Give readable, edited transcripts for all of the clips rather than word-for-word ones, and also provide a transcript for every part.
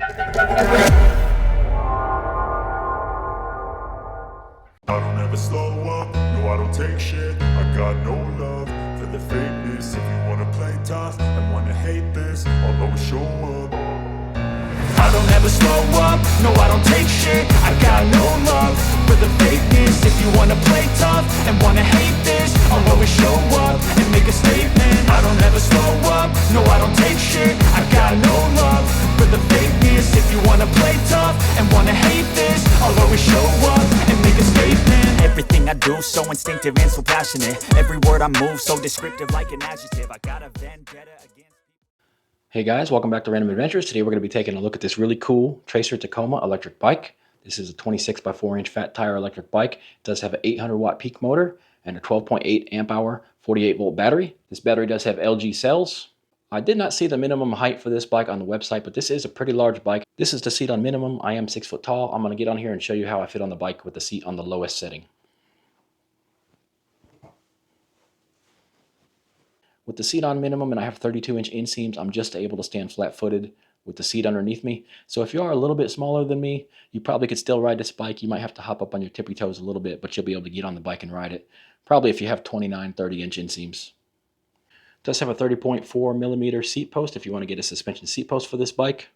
I don't ever slow up, no I don't take shit. I got no love for the fakeness. If you wanna play tough and wanna hate this, I'll always show up. I don't ever slow up, no I don't take shit. I got no love for the fakeness. If you wanna play tough and wanna hate this, I'll always show up and make a statement. I don't ever slow up, no I don't take shit. I got no love for the fakeness. If you wanna play tough and wanna hate this, I'll always show up and make a statement. Everything I do so instinctive and so passionate. Every word I move so descriptive like an adjective. I got a vendetta against. Hey guys, welcome back to Random Adventures. Today we're going to be taking a look at this really cool Tracer Tacoma electric bike. This is a 26 by 4 inch fat tire electric bike. It does have an 800 watt peak motor and a 12.8 amp hour 48 volt battery. This battery does have LG cells. I did not see the minimum height for this bike on the website, but this is a pretty large bike. This is the seat on minimum. I am 6 foot tall. I'm going to get on here and show you how I fit on the bike with the seat on the lowest setting. With the seat on minimum and I have 32-inch inseams, I'm just able to stand flat-footed with the seat underneath me. So if you are a little bit smaller than me, you probably could still ride this bike. You might have to hop up on your tippy toes a little bit, but you'll be able to get on the bike and ride it. Probably if you have 29, 30-inch inseams. It does have a 30.4 millimeter seat post if you want to get a suspension seat post for this bike.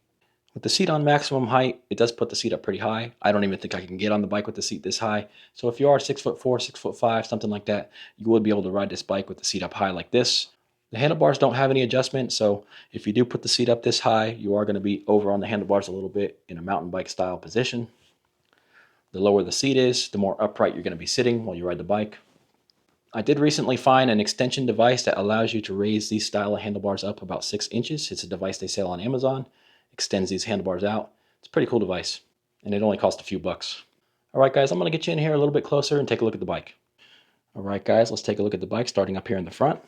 With the seat on maximum height, it does put the seat up pretty high. I don't even think I can get on the bike with the seat this high. So if you are 6'4", 6'5", something like that, you would be able to ride this bike with the seat up high like this. The handlebars don't have any adjustment, so if you do put the seat up this high, you are going to be over on the handlebars a little bit in a mountain bike style position. The lower the seat is, the more upright you're going to be sitting while you ride the bike. I did recently find an extension device that allows you to raise these style of handlebars up about 6 inches. It's a device they sell on Amazon. Extends these handlebars out. It's a pretty cool device, and it only costs a few bucks. Alright guys, I'm going to get you in here a little bit closer and take a look at the bike. Alright guys, let's take a look at the bike starting up here in the front.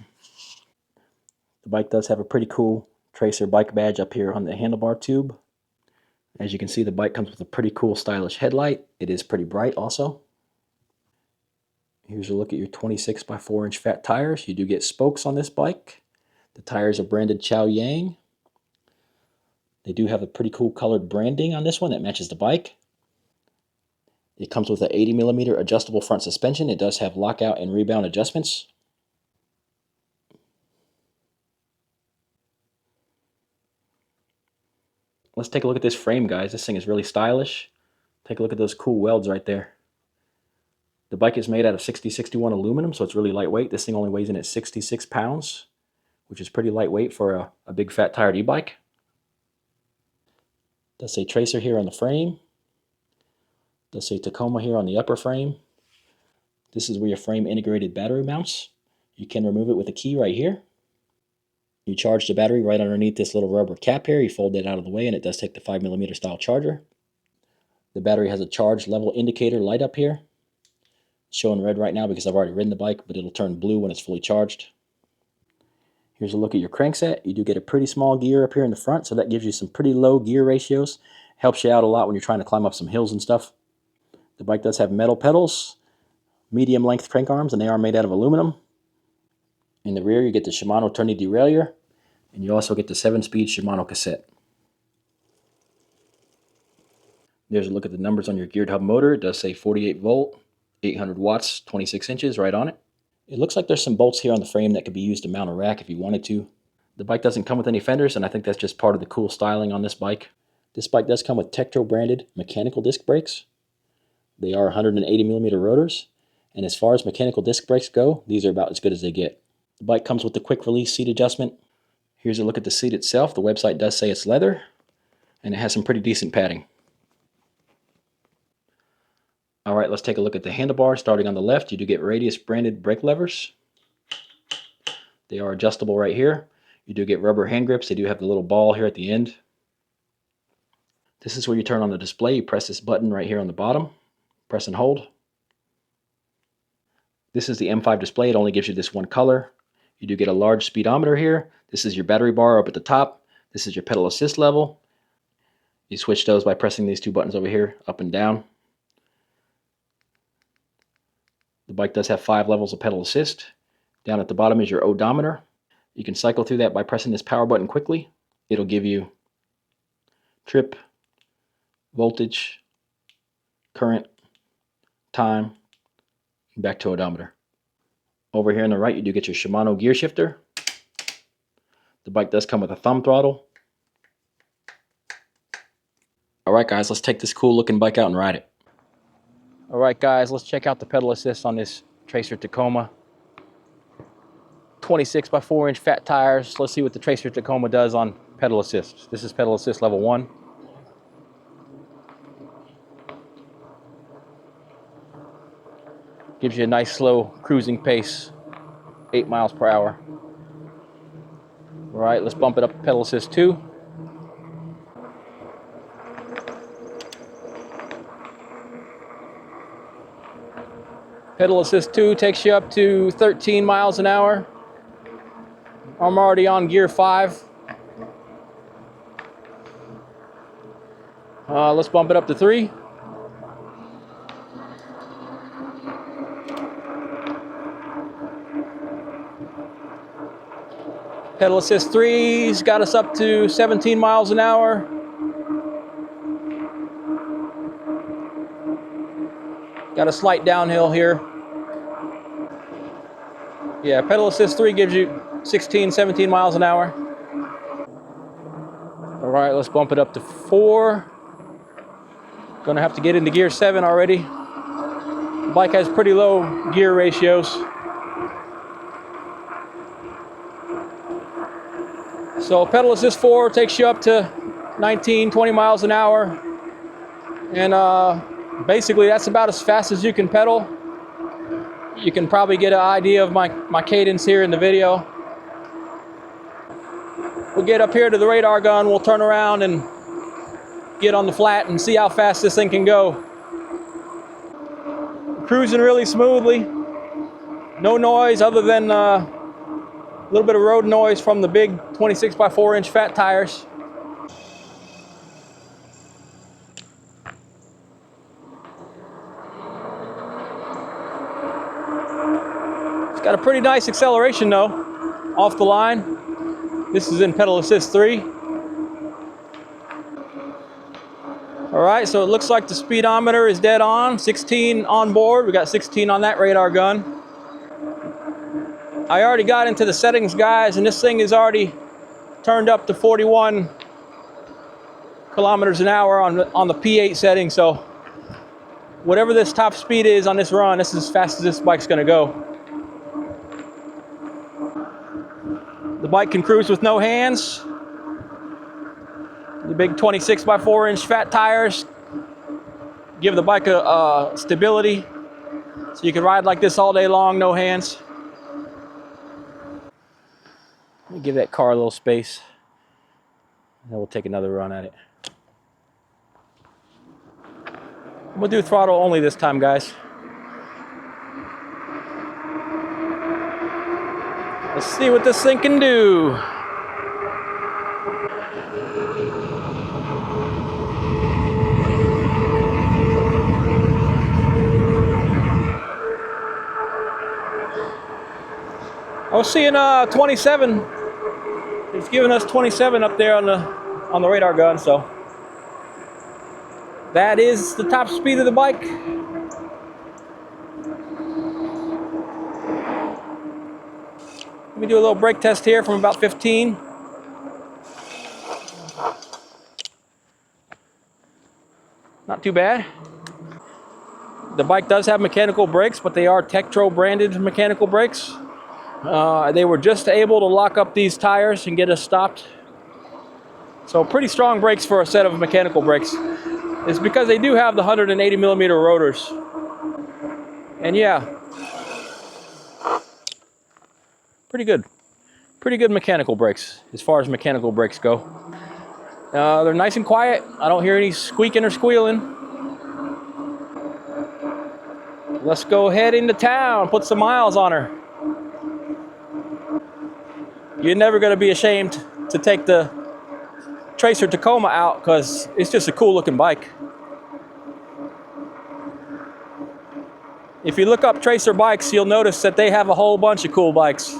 The bike does have a pretty cool Tracer bike badge up here on the handlebar tube. As you can see, the bike comes with a pretty cool stylish headlight. It is pretty bright also. Here's a look at your 26 by 4 inch fat tires. You do get spokes on this bike. The tires are branded Chow Yang. They do have a pretty cool colored branding on this one that matches the bike. It comes with an 80 millimeter adjustable front suspension. It does have lockout and rebound adjustments. Let's take a look at this frame, guys. This thing is really stylish. Take a look at those cool welds right there. The bike is made out of 6061 aluminum, so it's really lightweight. This thing only weighs in at 66 pounds, which is pretty lightweight for a big fat tired e-bike. Does say Tracer here on the frame. Does say Tacoma here on the upper frame. This is where your frame integrated battery mounts. You can remove it with a key right here. You charge the battery right underneath this little rubber cap here. You fold that out of the way and it does take the 5mm style charger. The battery has a charge level indicator light up here. It's showing red right now because I've already ridden the bike, but it'll turn blue when it's fully charged. Here's a look at your crankset. You do get a pretty small gear up here in the front, so that gives you some pretty low gear ratios. Helps you out a lot when you're trying to climb up some hills and stuff. The bike does have metal pedals, medium length crank arms, and they are made out of aluminum. In the rear you get the Shimano tourney derailleur, and you also get the 7-speed Shimano cassette. There's a look at the numbers on your geared hub motor. It does say 48 volt, 800 watts, 26 inches right on it. It looks like there's some bolts here on the frame that could be used to mount a rack if you wanted to. The bike doesn't come with any fenders, and I think that's just part of the cool styling on this bike. This bike does come with Tektro branded mechanical disc brakes. They are 180mm rotors, and as far as mechanical disc brakes go, these are about as good as they get. The bike comes with the quick release seat adjustment. Here's a look at the seat itself. The website does say it's leather, and it has some pretty decent padding. Alright, let's take a look at the handlebars. Starting on the left, you do get Radius branded brake levers. They are adjustable right here. You do get rubber hand grips. They do have the little ball here at the end. This is where you turn on the display. You press this button right here on the bottom. Press and hold. This is the M5 display. It only gives you this one color. You do get a large speedometer here. This is your battery bar up at the top. This is your pedal assist level. You switch those by pressing these two buttons over here, up and down. The bike does have 5 levels of pedal assist. Down at the bottom is your odometer. You can cycle through that by pressing this power button quickly. It'll give you trip, voltage, current, time, and back to odometer. Over here on the right, you do get your Shimano gear shifter. The bike does come with a thumb throttle. Alright guys, let's take this cool looking bike out and ride it. Alright guys, let's check out the pedal assist on this Tracer Tacoma. 26 by 4 inch fat tires. Let's see what the Tracer Tacoma does on pedal assist. This is pedal assist level 1. Gives you a nice slow cruising pace, 8 miles per hour. All right, let's bump it up to pedal assist 2. Pedal assist 2 takes you up to 13 miles an hour. I'm already on gear 5. Let's bump it up to 3. Pedal assist 3's got us up to 17 miles an hour. Got a slight downhill here. Yeah, pedal assist 3 gives you 16, 17 miles an hour. All right, let's bump it up to 4. Gonna have to get into gear 7 already. The bike has pretty low gear ratios. So pedal assist 4 takes you up to 19, 20 miles an hour. And basically that's about as fast as you can pedal. You can probably get an idea of my cadence here in the video. We'll get up here to the radar gun, we'll turn around and get on the flat and see how fast this thing can go. Cruising really smoothly. No noise other than a little bit of road noise from the big 26 by 4 inch fat tires. It's got a pretty nice acceleration though, off the line. This is in pedal assist 3. All right, so it looks like the speedometer is dead on, 16 on board. We got 16 on that radar gun. I already got into the settings, guys, and this thing is already turned up to 41 kilometers an hour on the P8 setting. So whatever this top speed is on this run, this is as fast as this bike's gonna go. The bike can cruise with no hands. The big 26 by 4 inch fat tires give the bike a stability, so you can ride like this all day long, no hands. Let me give that car a little space, and then we'll take another run at it. I'm gonna do throttle only this time, guys. Let's see what this thing can do. I was seeing 27. It's giving us 27 up there on the radar gun, so that is the top speed of the bike. Let me do a little brake test here from about 15. Not too bad. The bike does have mechanical brakes, but they are Tektro branded mechanical brakes. They were just able to lock up these tires and get us stopped. So pretty strong brakes for a set of mechanical brakes. It's because they do have the 180 millimeter rotors. And yeah, pretty good mechanical brakes as far as mechanical brakes go. They're nice and quiet. I don't hear any squeaking or squealing. Let's go head into town, put some miles on her. You're never going to be ashamed to take the Tracer Tacoma out because it's just a cool looking bike. If you look up Tracer bikes, you'll notice that they have a whole bunch of cool bikes.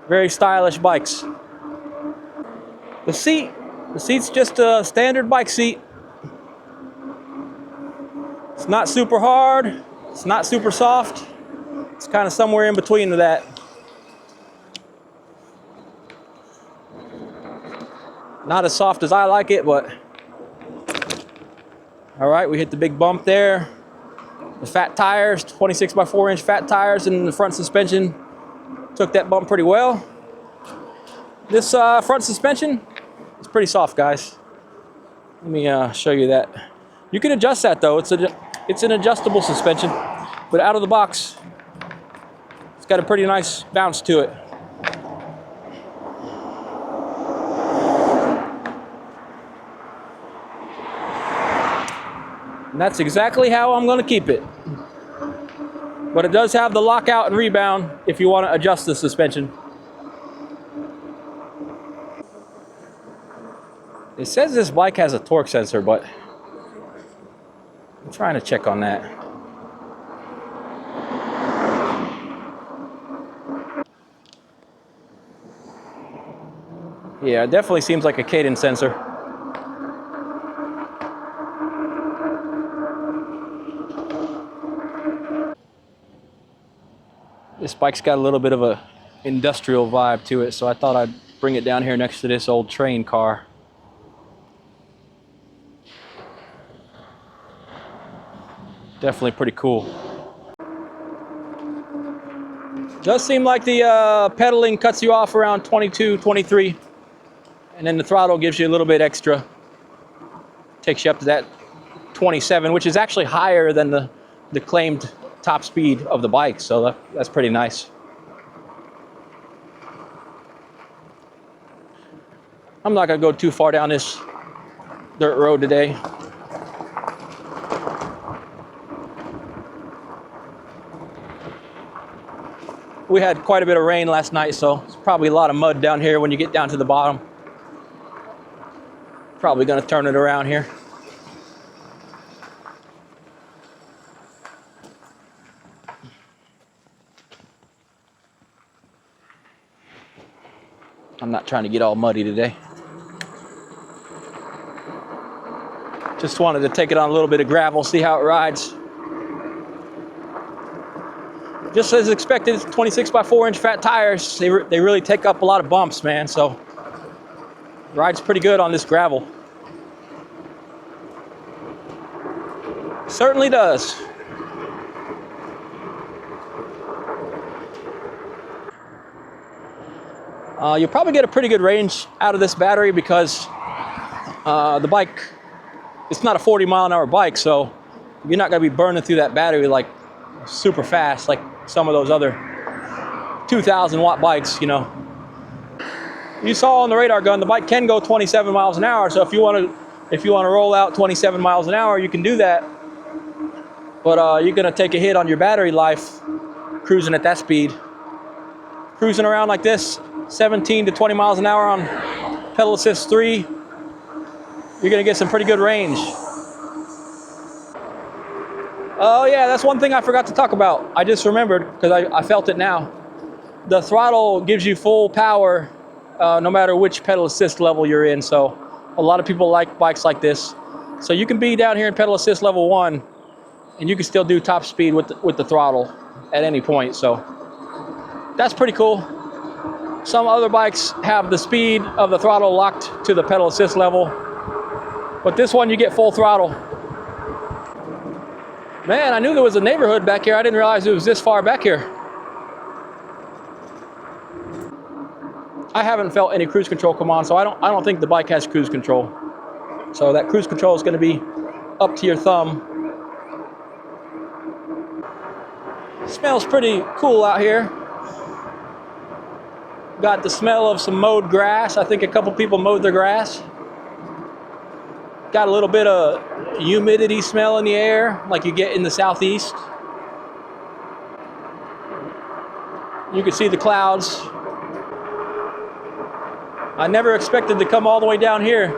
Very stylish bikes. The seat's just a standard bike seat. It's not super hard. It's not super soft. It's kind of somewhere in between that. Not as soft as I like it, but all right, we hit the big bump there. The fat tires, 26 by 4 inch fat tires in the front suspension took that bump pretty well. This front suspension is pretty soft, guys. Let me show you that. You can adjust that though. It's an adjustable suspension, but out of the box, it's got a pretty nice bounce to it. And that's exactly how I'm going to keep it. But it does have the lockout and rebound if you want to adjust the suspension. It says this bike has a torque sensor, but I'm trying to check on that. Yeah, it definitely seems like a cadence sensor. This bike's got a little bit of a industrial vibe to it, so I thought I'd bring it down here next to this old train car. Definitely pretty cool. Does seem like the pedaling cuts you off around 22, 23, and then the throttle gives you a little bit extra. Takes you up to that 27, which is actually higher than the claimed top speed of the bike, so that's pretty nice. I'm not gonna go too far down this dirt road today. We had quite a bit of rain last night, so it's probably a lot of mud down here when you get down to the bottom. Probably gonna turn it around here. I'm not trying to get all muddy today. Just wanted to take it on a little bit of gravel, see how it rides. Just as expected, 26 by 4 inch fat tires. They really take up a lot of bumps, man. So rides pretty good on this gravel. Certainly does. You'll probably get a pretty good range out of this battery because the bike, it's not a 40-mile-an-hour bike, so you're not going to be burning through that battery like super fast like some of those other 2,000-watt bikes, you know. You saw on the radar gun, the bike can go 27 miles an hour, so if you want to roll out 27 miles an hour, you can do that. But you're going to take a hit on your battery life cruising at that speed. Cruising around like this, 17 to 20 miles an hour on pedal assist 3, you're going to get some pretty good range. Oh yeah, that's one thing I forgot to talk about. I just remembered because I felt it now. The throttle gives you full power no matter which pedal assist level you're in. So a lot of people like bikes like this. So you can be down here in pedal assist level 1 and you can still do top speed with the throttle at any point. So that's pretty cool. Some other bikes have the speed of the throttle locked to the pedal assist level, but this one you get full throttle. Man, I knew there was a neighborhood back here. I didn't realize it was this far back here. I haven't felt any cruise control come on, so I don't think the bike has cruise control. So that cruise control is going to be up to your thumb. It smells pretty cool out here. Got the smell of some mowed grass. I think a couple people mowed their grass. Got a little bit of humidity smell in the air, like you get in the southeast. You can see the clouds. I never expected to come all the way down here.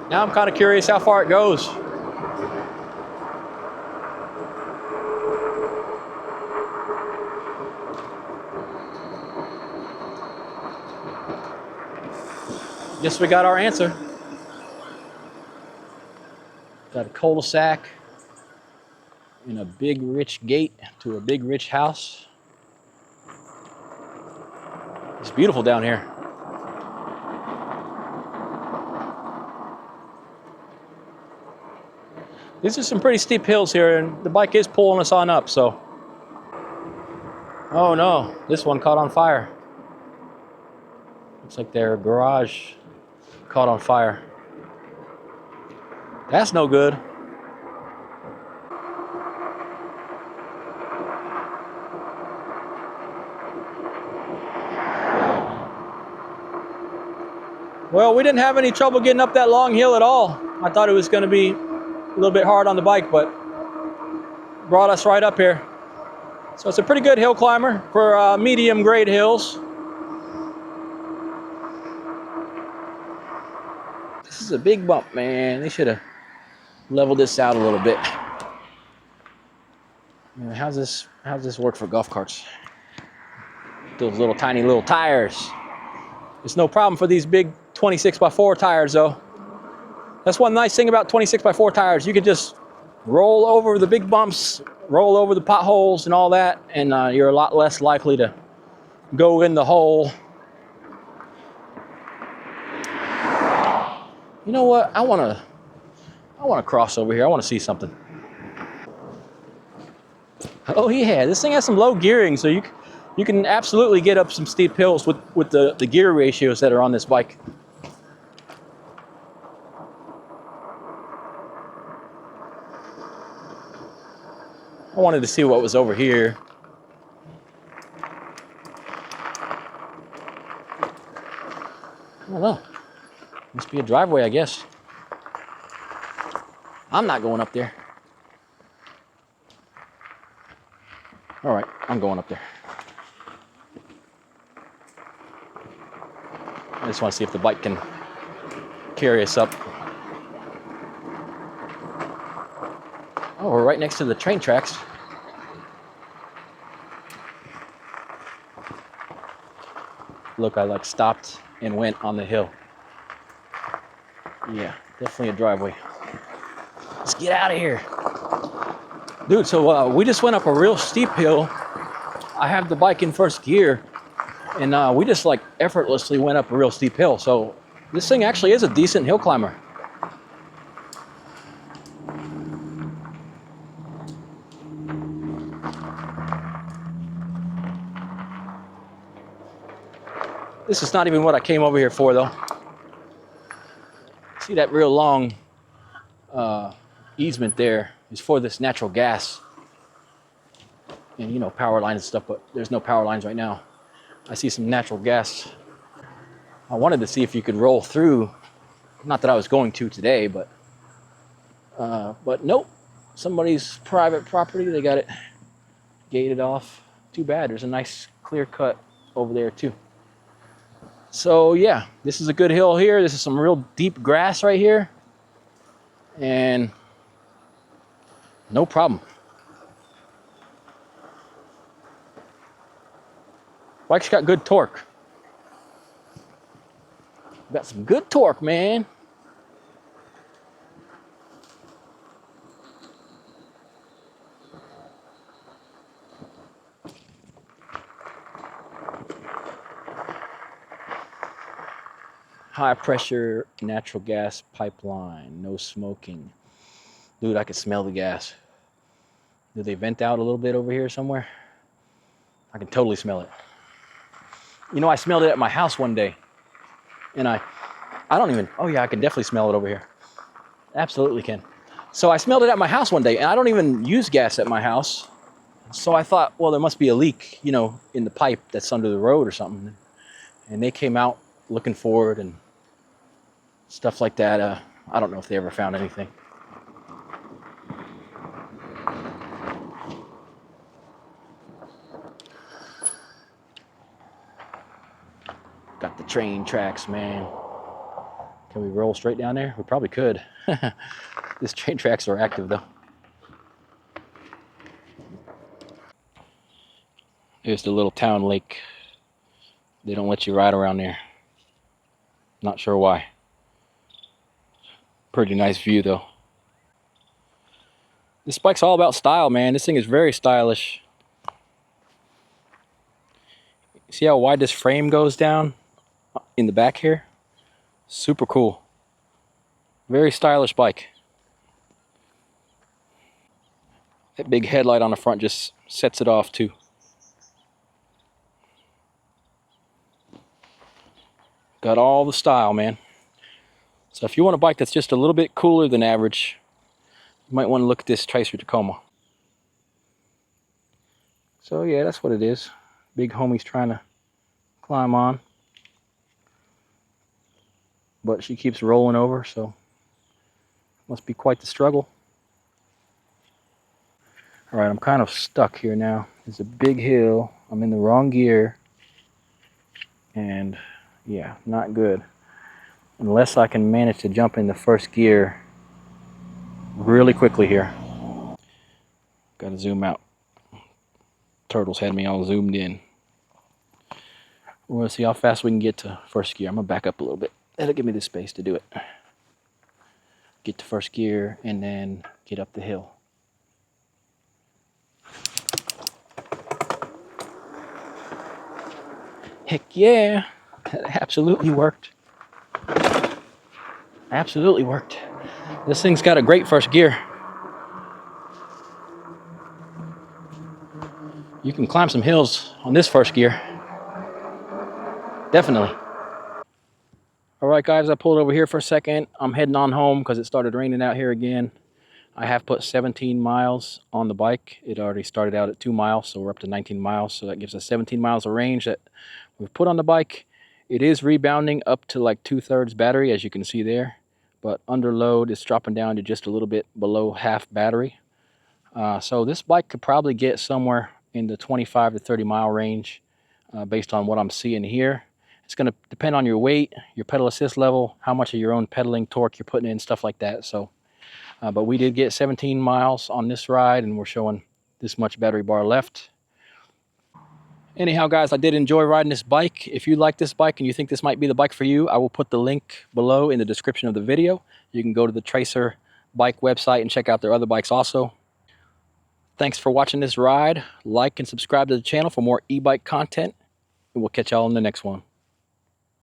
Now I'm kind of curious how far it goes. Guess we got our answer. Got a cul-de-sac and a big rich gate to a big rich house. It's beautiful down here. These are some pretty steep hills here, and the bike is pulling us on up, so. Oh no, this one caught on fire. Looks like their garage caught on fire. That's no good. Well, we didn't have any trouble getting up that long hill at all. I thought it was going to be a little bit hard on the bike, but brought us right up here. So it's a pretty good hill climber for medium grade hills. This is a big bump, man. They should have leveled this out a little bit. How's this work for golf carts? Those little tiny little tires. It's no problem for these big 26x4 tires though. That's one nice thing about 26x4 tires. You can just roll over the big bumps, roll over the potholes and all that, and you're a lot less likely to go in the hole. You know what? I want to cross over here. I want to see something. Oh yeah, this thing has some low gearing, so you can absolutely get up some steep hills with the gear ratios that are on this bike. I wanted to see what was over here. I don't know. Must be a driveway, I guess. I'm not going up there. All right, I'm going up there. I just want to see if the bike can carry us up. Oh, we're right next to the train tracks. Look, I stopped and went on the hill. Yeah, definitely a driveway. Let's get out of here. Dude, so we just went up a real steep hill. I have the bike in first gear, and we just effortlessly went up a real steep hill. So this thing actually is a decent hill climber. This is not even what I came over here for, though. See that real long easement there is for this natural gas. And, power lines and stuff, but there's no power lines right now. I see some natural gas. I wanted to see if you could roll through. Not that I was going to today, but nope. Somebody's private property. They got it gated off. Too bad. There's a nice clear cut over there, too. So yeah, this is a good hill here. This is some real deep grass right here. And no problem. Bike's got good torque. Got some good torque, man. High pressure natural gas pipeline, no smoking. Dude, I can smell the gas. Did they vent out a little bit over here somewhere? I can totally smell it. I smelled it at my house one day. And I don't even, oh yeah, I can definitely smell it over here. Absolutely can. So I smelled it at my house one day, and I don't even use gas at my house. So I thought, well, there must be a leak, in the pipe that's under the road or something. And they came out looking for it and stuff like that. I don't know if they ever found anything. Got the train tracks, man. Can we roll straight down there? We probably could. These train tracks are active though. Here's the little town lake. They don't let you ride around there. Not sure why. Pretty nice view though. This bike's all about style, man. This thing is very stylish. See how wide this frame goes down in the back here? Super cool. Very stylish bike. That big headlight on the front just sets it off too. Got all the style, man. So if you want a bike that's just a little bit cooler than average, you might want to look at this Tracer Tacoma. So yeah, that's what it is. Big homie's trying to climb on, but she keeps rolling over, so must be quite the struggle. All right, I'm kind of stuck here now. There's a big hill. I'm in the wrong gear, and yeah, not good. Unless I can manage to jump in the first gear really quickly here. Gotta zoom out. Turtles had me all zoomed in. We're gonna see how fast we can get to first gear. I'm gonna back up a little bit. That'll give me the space to do it. Get to first gear and then get up the hill. Heck yeah, that absolutely worked. Absolutely worked. This thing's got a great first gear. You can climb some hills on this first gear. Definitely. All right, guys, I pulled over here for a second. I'm heading on home because it started raining out here again. I have put 17 miles on the bike. It already started out at 2 miles, so we're up to 19 miles. So that gives us 17 miles of range that we've put on the bike. It is rebounding up to like 2/3 battery, as you can see there. But under load, it's dropping down to just a little bit below half battery. So this bike could probably get somewhere in the 25 to 30 mile range based on what I'm seeing here. It's going to depend on your weight, your pedal assist level, how much of your own pedaling torque you're putting in, stuff like that. So, but we did get 17 miles on this ride, and we're showing this much battery bar left. Anyhow, guys, I did enjoy riding this bike. If you like this bike and you think this might be the bike for you, I will put the link below in the description of the video. You can go to the Tracer bike website and check out their other bikes also. Thanks for watching this ride. Like and subscribe to the channel for more e-bike content, and we'll catch y'all in the next one.